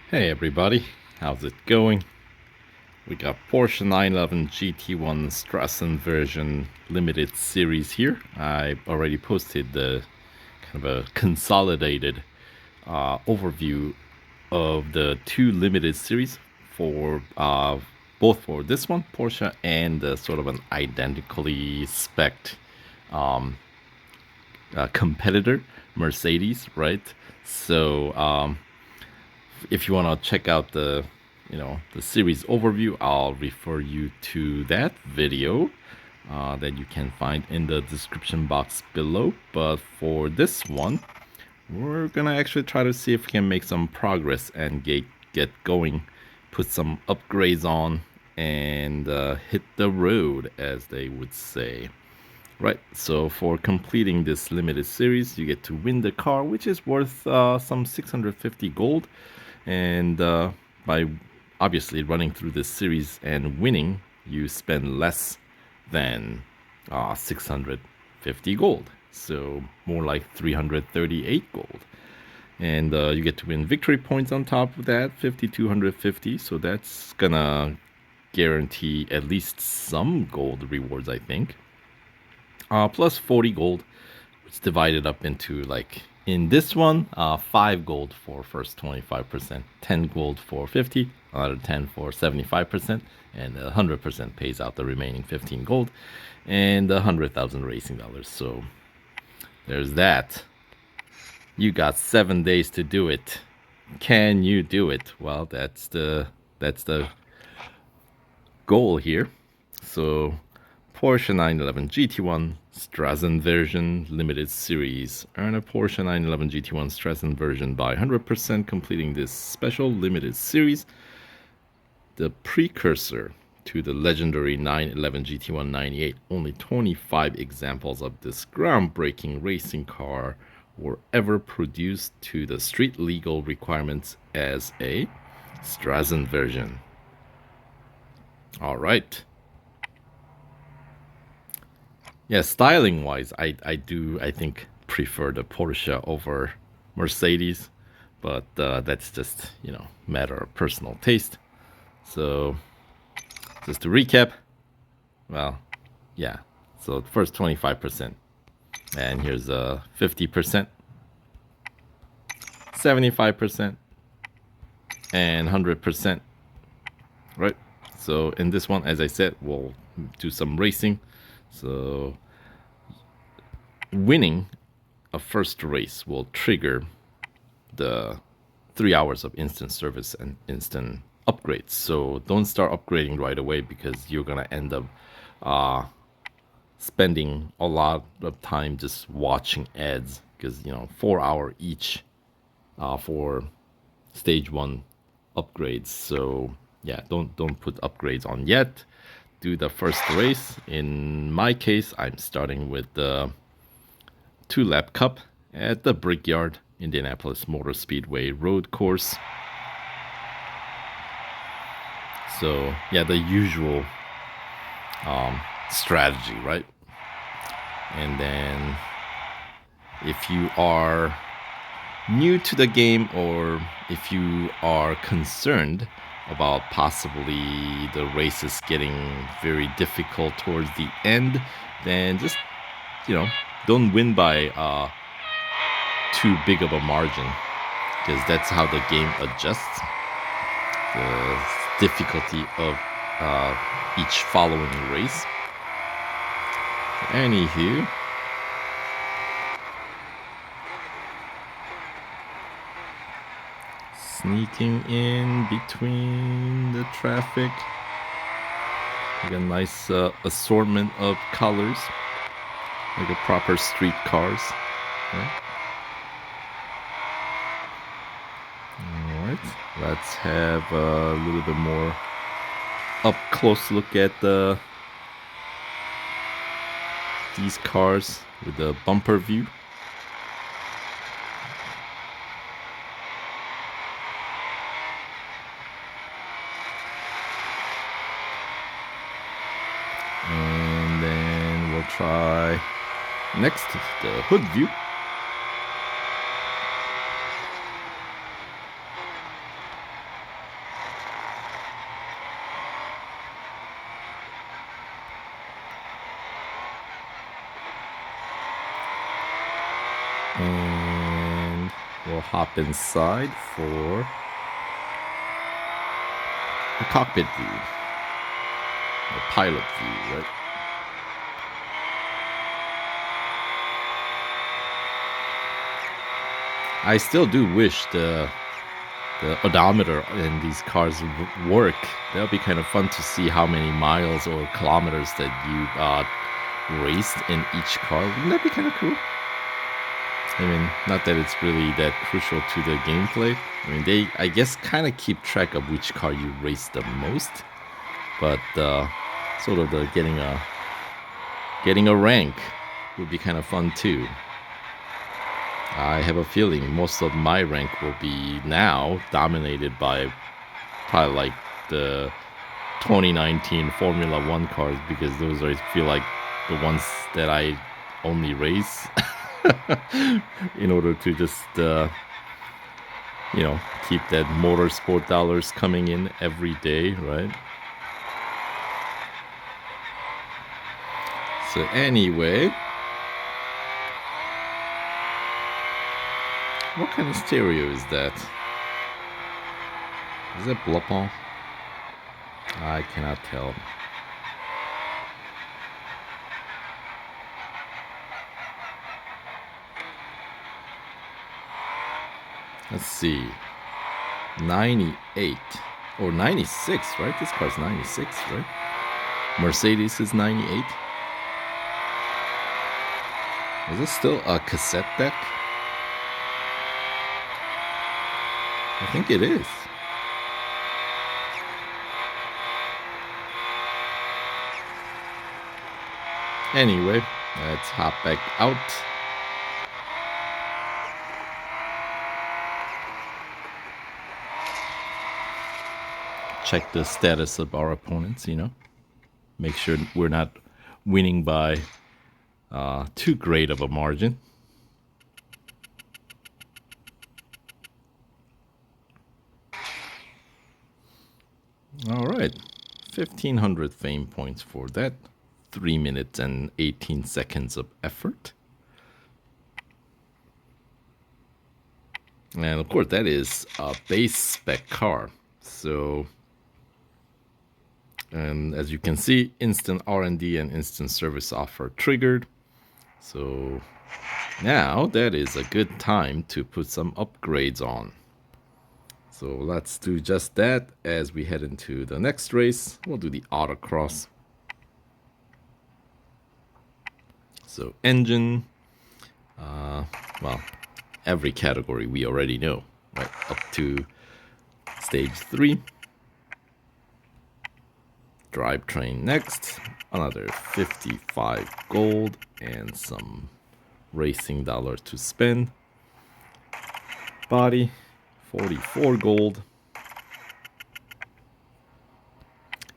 Hey everybody, how's it going? We got Porsche 911 GT1 Straßenversion limited series here. I already posted the kind of a consolidated overview of the two limited series for both for this one, Porsche, and sort of an identically spec'd competitor, Mercedes, right? So if you want to check out the the series overview, I'll refer you to that video that you can find in the description box below. But for this one, we're gonna actually try to see if we can make some progress and get going, put some upgrades on, and hit the road, as they would say. Right, so for completing this limited series, you get to win the car, which is worth some 650 gold. And by obviously running through this series and winning, you spend less than 650 gold. So more like 338 gold. And you get to win victory points on top of that, 5,250. So that's gonna guarantee at least some gold rewards, I think. Plus 40 gold. It's divided up into, like, in this one, 5 gold for first 25%, 10 gold for 50, another 10 for 75%, and 100% pays out the remaining 15 gold, and 100,000 racing dollars. So there's that. You got 7 days to do it. Can you do it? Well, that's the goal here. So Porsche 911 GT1 Straßenversion limited series. Earn a Porsche 911 GT1 Straßenversion by 100% completing this special limited series. The precursor to the legendary 911 GT1 98. Only 25 examples of this groundbreaking racing car were ever produced to the street legal requirements as a Straßenversion. All right. Yeah, styling wise, I think prefer the Porsche over Mercedes, but that's just matter of personal taste. So just to recap, well, yeah. So first 25%, and here's 50%, 75%, and 100%. Right. So in this one, as I said, we'll do some racing. So winning a first race will trigger the 3 hours of instant service and instant upgrades. So don't start upgrading right away, because you're gonna end up spending a lot of time just watching ads, because 4 hour each for stage 1 upgrades. So yeah, don't put upgrades on yet. Do the first race. In my case, I'm starting with the 2-lap cup at the Brickyard Indianapolis Motor Speedway road course. So yeah, the usual strategy, right? And then if you are new to the game, or if you are concerned about possibly the races getting very difficult towards the end, then just don't win by too big of a margin, because that's how the game adjusts the difficulty of each following race. Anywho, sneaking in between the traffic, like a nice assortment of colors, like a proper street cars. Right? All right, let's have a little bit more up close look at these cars with the bumper view. And then we'll try next the hood view. hop inside for the cockpit view, the pilot view, right? I still do wish the odometer in these cars would work. That would be kind of fun to see how many miles or kilometers that you raced in each car. Wouldn't that be kind of cool? I mean, not that it's really that crucial to the gameplay. I mean, they, I guess, kind of keep track of which car you race the most, but sort of the getting a rank would be kind of fun too. I have a feeling most of my rank will be now dominated by probably like the 2019 Formula One cars, because those I feel like the ones that I only race in order to just you know, keep that motorsport dollars coming in every day, right? So anyway, what kind of stereo is that? Is it Blapon? I cannot tell. Let's see. 98 or 96, right? This car's 96, right? Mercedes is 98. Is this still a cassette deck? I think it is. Anyway, let's hop back out. Check the status of our opponents, you know. Make sure we're not winning by too great of a margin. All right, 1,500 fame points for that. 3 minutes and 18 seconds of effort. And of course, that is a base spec car. So, and as you can see, instant R&D and instant service offer triggered. So now that is a good time to put some upgrades on. So let's do just that as we head into the next race. We'll do the autocross. So engine, well, every category we already know, right? Up to stage 3. Drivetrain next, another 55 gold and some racing dollars to spend. Body, 44 gold.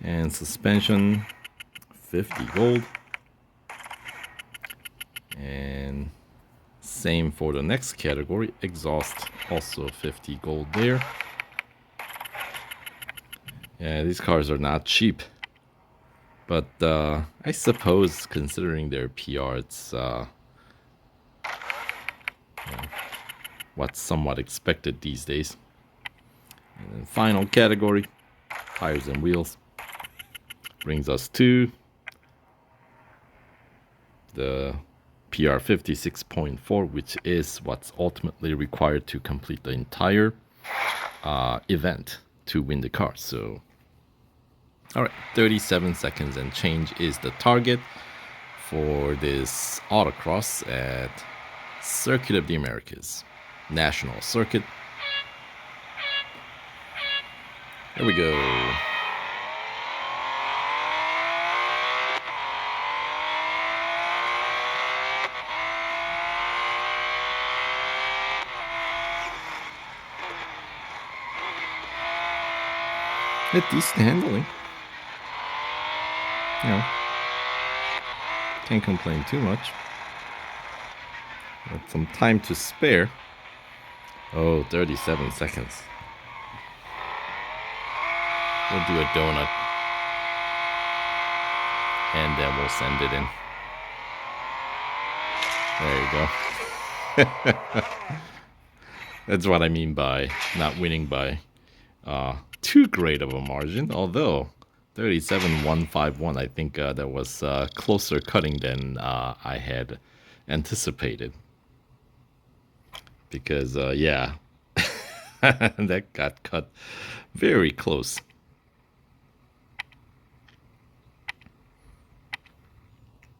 And suspension, 50 gold. And same for the next category, exhaust, also 50 gold there. Yeah, these cars are not cheap. But I suppose, considering their PR, it's you know, what's somewhat expected these days. And then final category, tires and wheels, brings us to the PR 56.4, which is what's ultimately required to complete the entire event to win the car. So all right, 37 seconds and change is the target for this autocross at Circuit of the Americas, National Circuit. There we go. At decent handling. You know, can't complain too much. Got some time to spare. Oh, 37 seconds. We'll do a donut. And then we'll send it in. There you go. That's what I mean by not winning by too great of a margin. Although 37,151, I think that was closer cutting than I had anticipated. Because yeah, that got cut very close.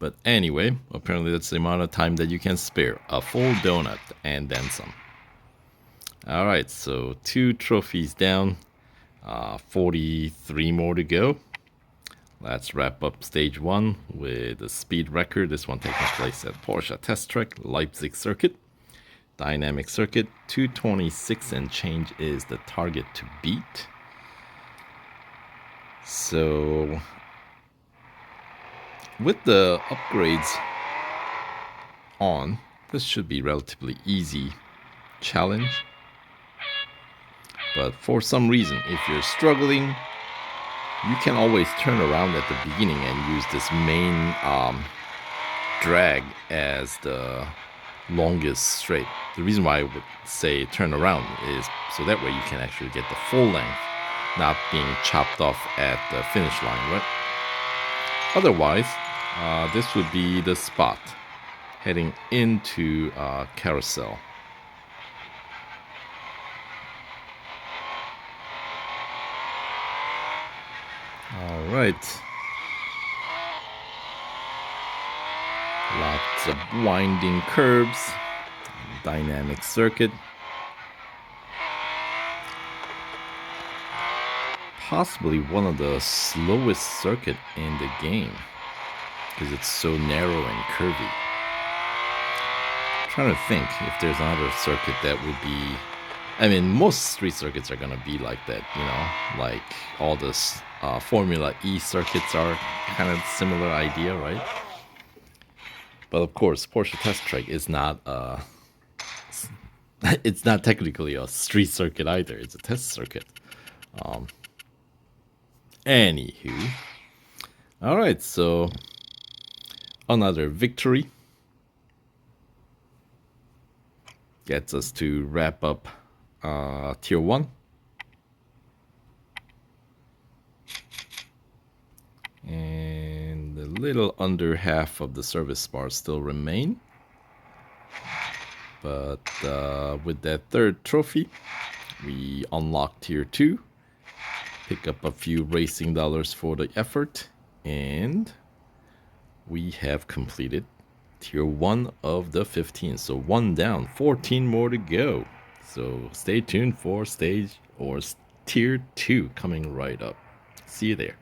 But anyway, apparently that's the amount of time that you can spare. A full donut and then some. Alright, so 2 trophies down. 43 more to go. Let's wrap up stage 1 with a speed record. This one taking place at Porsche Test Track, Leipzig Circuit. Dynamic circuit, 226 and change is the target to beat. So with the upgrades on, this should be relatively easy challenge. But for some reason, if you're struggling, you can always turn around at the beginning and use this main drag as the longest straight. The reason why I would say turn around is so that way you can actually get the full length, not being chopped off at the finish line, right? Otherwise, this would be the spot heading into carousel. All right. Lots of winding curves, dynamic circuit. Possibly one of the slowest circuit in the game because it's so narrow and curvy. I'm trying to think if there's another circuit that would be. I mean, most street circuits are gonna be like that, you know, like all the Formula E circuits are kind of similar idea, right? But of course, Porsche Test Track is not it's not technically a street circuit either. It's a test circuit. Anywho, all right. So another victory gets us to wrap up Tier 1. And a little under half of the service bars still remain. But with that third trophy, we unlock Tier 2. Pick up a few racing dollars for the effort. And we have completed Tier 1 of the 15. So 1 down, 14 more to go. So stay tuned for stage or Tier 2 coming right up. See you there.